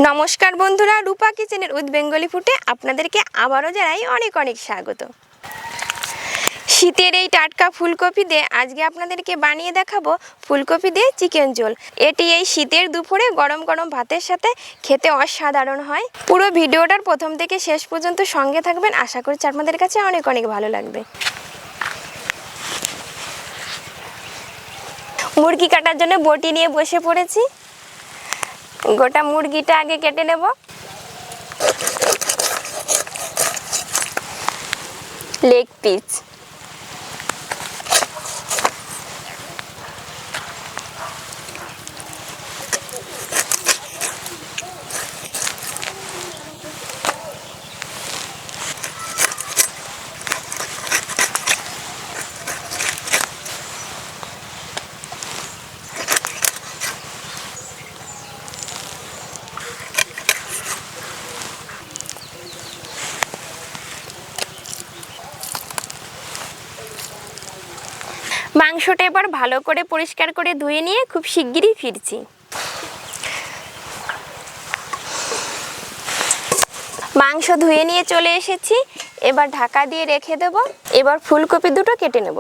নমস্কার বন্ধুরা, রূপা কিচেনের উইথ বেঙ্গলি ফুডে আপনাদেরকে আবারও জানাই অনেক অনেক স্বাগত। শীতের এই টাটকা ফুলকপি দিয়ে আজকে আপনাদেরকে বানিয়ে দেখাবো ফুলকপি দিয়ে চিকেন ঝোল। এটি এই শীতের দুপুরে গরম গরম ভাতের সাথে খেতে অসাধারণ হয়। পুরো ভিডিওটার প্রথম থেকে শেষ পর্যন্ত সঙ্গে থাকবেন, আশা করছি আপনাদের কাছে অনেক অনেক ভালো লাগবে। মুরগি কাটার জন্য বটি নিয়ে বসে পড়েছি। গোটা মুরগিটা আগে কেটে নেব। লেগ পিস, মাংসটা এবার ভালো করে পরিষ্কার করে ধুয়ে নিয়ে খুব শিগগিরই ফিরছি। মাংস ধুয়ে নিয়ে চলে এসেছি, এবার ঢাকা দিয়ে রেখে দেব। এবার ফুলকপি দুটো কেটে নেব।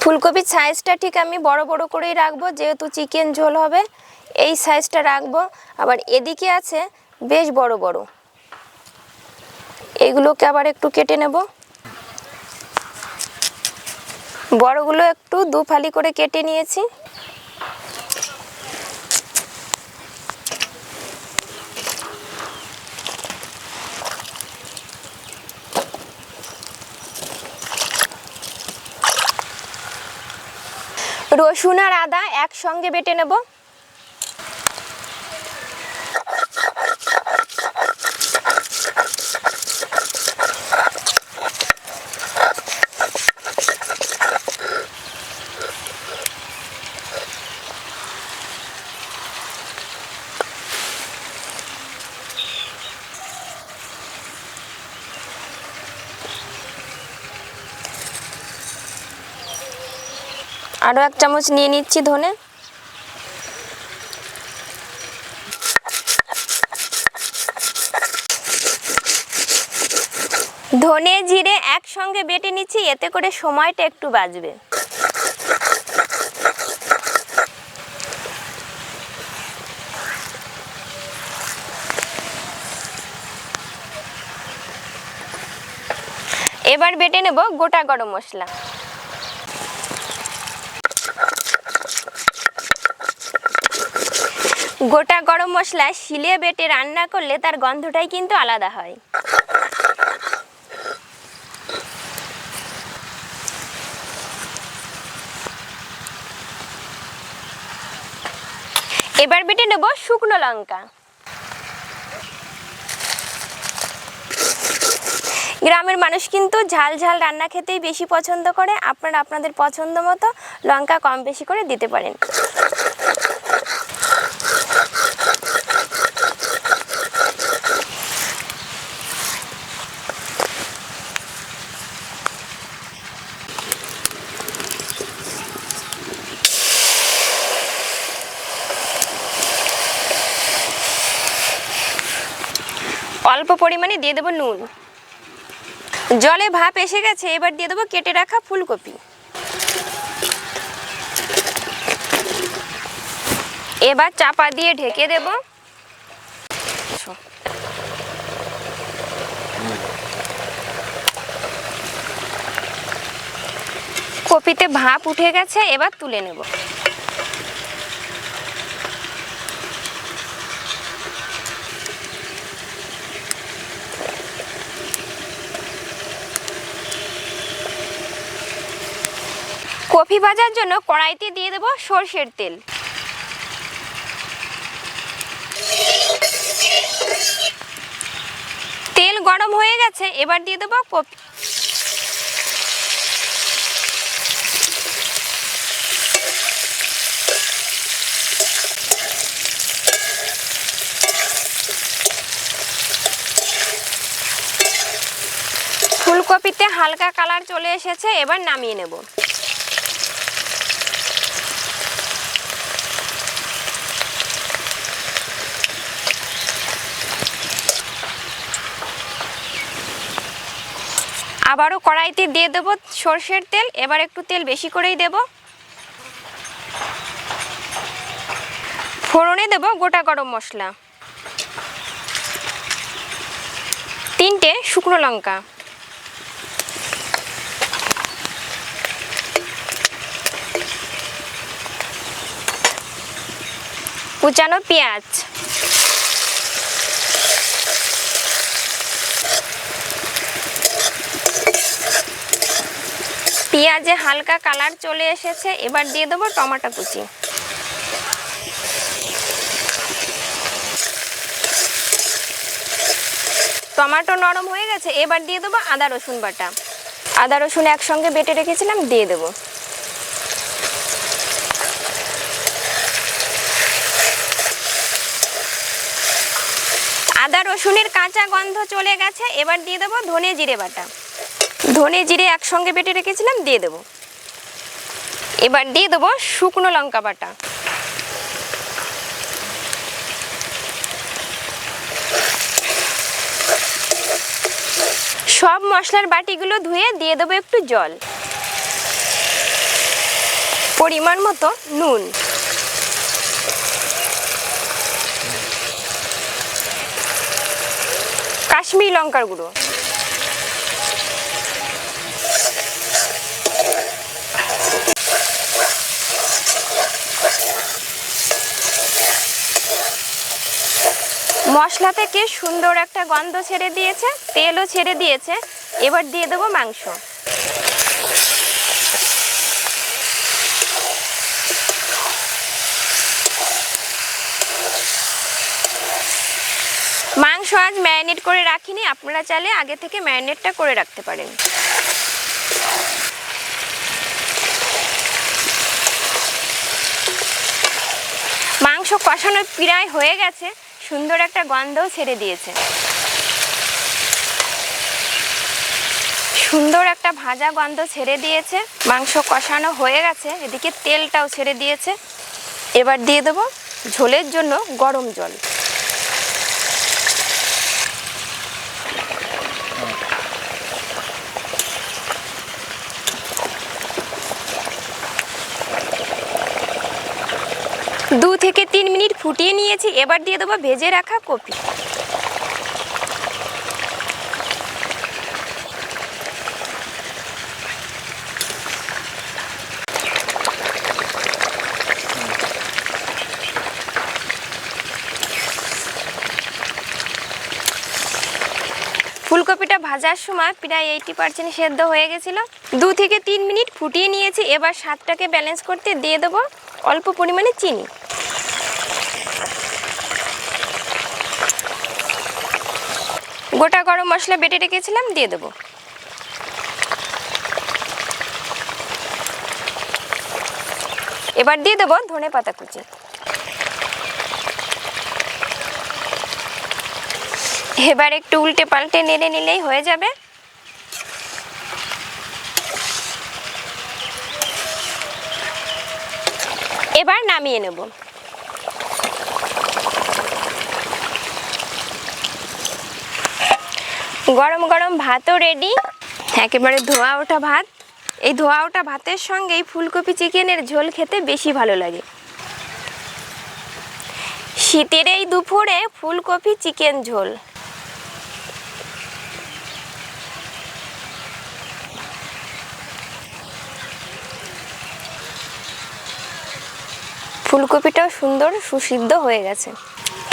ফুলকপির সাইজটা ঠিক আমি বড় বড় করেই রাখবো, যেহেতু চিকেন ঝোল হবে এই সাইজটা রাখবো। আবার এদিকে আছে বেশ বড় বড়, এগুলোকে আবার একটু কেটে নেব। বড়গুলো একটু দু ফালি করে কেটে নিয়েছি। রসুন আর আদা একসঙ্গে বেটে নেব। আরও এক চামচ নিয়ে নিচ্ছি ধনে। ধনে জিরে একসঙ্গে বেটে নিচ্ছি, এতে করে সময়টা একটু বাঁচবে। এবার বেটে নেব গোটা গরম মশলা। গোটা গরম মশলা শিলে বেটে রান্না করলে তার গন্ধটাই কিন্তু আলাদা হয়। এবার বেটে নেব শুকনো লঙ্কা। গ্রামের মানুষ কিন্তু ঝাল ঝাল রান্না খেতেই বেশি পছন্দ করে। আপনারা আপনাদের পছন্দ মতো লঙ্কা কম বেশি করে দিতে পারেন। অল্প পরিমাণে দিয়ে দেবো নুন। জলে ভাপ এসে গেছে, এবার দিয়ে দেবো কেটে রাখা ফুলকপি। এবার চাপা দিয়ে ঢেকে দেব। কপিতে ভাপ উঠে গেছে, এবার তুলে নেব। কফি ভাজার জন্য কড়াইতে দিয়ে দেব সরষের তেল। তেল গরম হয়ে গেছে, এবার দিয়ে দেব কফি। ফুলকপিতে হালকা কালার চলে এসেছে, এবার নামিয়ে নেব। আবারও কড়াইতে দিয়ে দেবো সরষের তেল, এবার একটু তেল বেশি করেই দেব। ফোড়নে দেব গোটা গরম মশলা, 3টে শুকনো লঙ্কা, কুচানো পেঁয়াজ, পেঁয়াজে হালকা কালার চলে এসেছে, এবার দিয়ে দেবো টমেটো কুচি। টমেটো নরম হয়ে গেছে, এবার দিয়ে দেবো আদা রসুন বাটা। আদা রসুন একসঙ্গে বেটে রেখেছিলাম, দিয়ে দেবো। আদা রসুনের কাঁচা গন্ধ চলে গেছে, এবার দিয়ে দেবো ধনে জিরে বাটা। ধনে জিরে একসঙ্গে বেটে রেখেছিলাম, দিয়ে দেবো। এবার দিয়ে দেবো শুকনো লঙ্কা বাটা। সব মশলার বাটিগুলো ধুয়ে দিয়ে দেবো একটু জল, পরিমাণ মতো নুন, কাশ্মীরি লঙ্কার গুঁড়ো, মশলা থেকে সুন্দর একটা গন্ধ ছেড়ে দিয়েছে, তেলও ছেড়ে দিয়েছে, এবার দিয়ে দেবো মাংস। মাংস আজ ম্যারিনেট করে রাখিনি, আপনারা চাইলে আগে থেকে ম্যারিনেটটা করে রাখতে পারেন। মাংস কষানো প্রায় হয়ে গেছে, সুন্দর একটা গন্ধও ছেড়ে দিয়েছে। সুন্দর একটা ভাজা গন্ধ ছেড়ে দিয়েছে, মাংস কষানো হয়ে গেছে, এদিকে তেলটাও ছেড়ে দিয়েছে। এবার দিয়ে দেবো ঝোলের জন্য গরম জল। দু থেকে 3 মিনিট ফুটিয়ে নিয়েছি, এবার দিয়ে দেবো ভেজে রাখা কপি। ফুলকপিটা ভাজার সময় প্রায় 80% সেদ্ধ হয়ে গেছিল। 2 থেকে 3 মিনিট ফুটিয়ে নিয়েছি, এবার স্বাদটাকে ব্যালেন্স করতে দিয়ে দেবো অল্প পরিমাণে চিনি। গোটা গরম মশলা বেটে রেখেছিলাম, দিয়ে দেবো। এবার দিয়ে দেবো ধনে পাতা কুচি। এবার একটু উল্টে পাল্টে নেড়ে নিলেই হয়ে যাবে। এবার নামিয়ে নেব। গরম গরম ভাতও রেডি, একেবারে ধোয়া ওঠা ভাত। এই ধোয়া ওঠা ভাতের সঙ্গেই ফুলকপি চিকেনের ঝোল খেতে বেশি ভালো লাগে। শীতের এই দুপুরে ফুলকপি চিকেন ঝোল। ফুলকপিটাও সুন্দর সুসিদ্ধ হয়ে গেছে,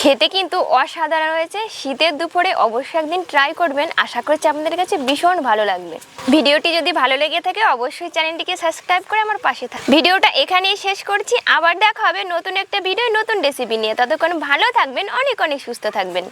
খেতে কিন্তু অসাধারণ হয়েছে। শীতের দুপুরে অবশ্যই একদিন ট্রাই করবেন, আশা করছি আপনাদের কাছে ভীষণ ভালো লাগবে। ভিডিওটি যদি ভালো লেগে থাকে অবশ্যই চ্যানেলটিকে সাবস্ক্রাইব করে আমার পাশে থাকুন। ভিডিওটা এখানেই শেষ করছি, আবার দেখা হবে নতুন একটা ভিডিও নতুন রেসিপি নিয়ে। ততক্ষণ ভালো থাকবেন, অনেক অনেক সুস্থ থাকবেন।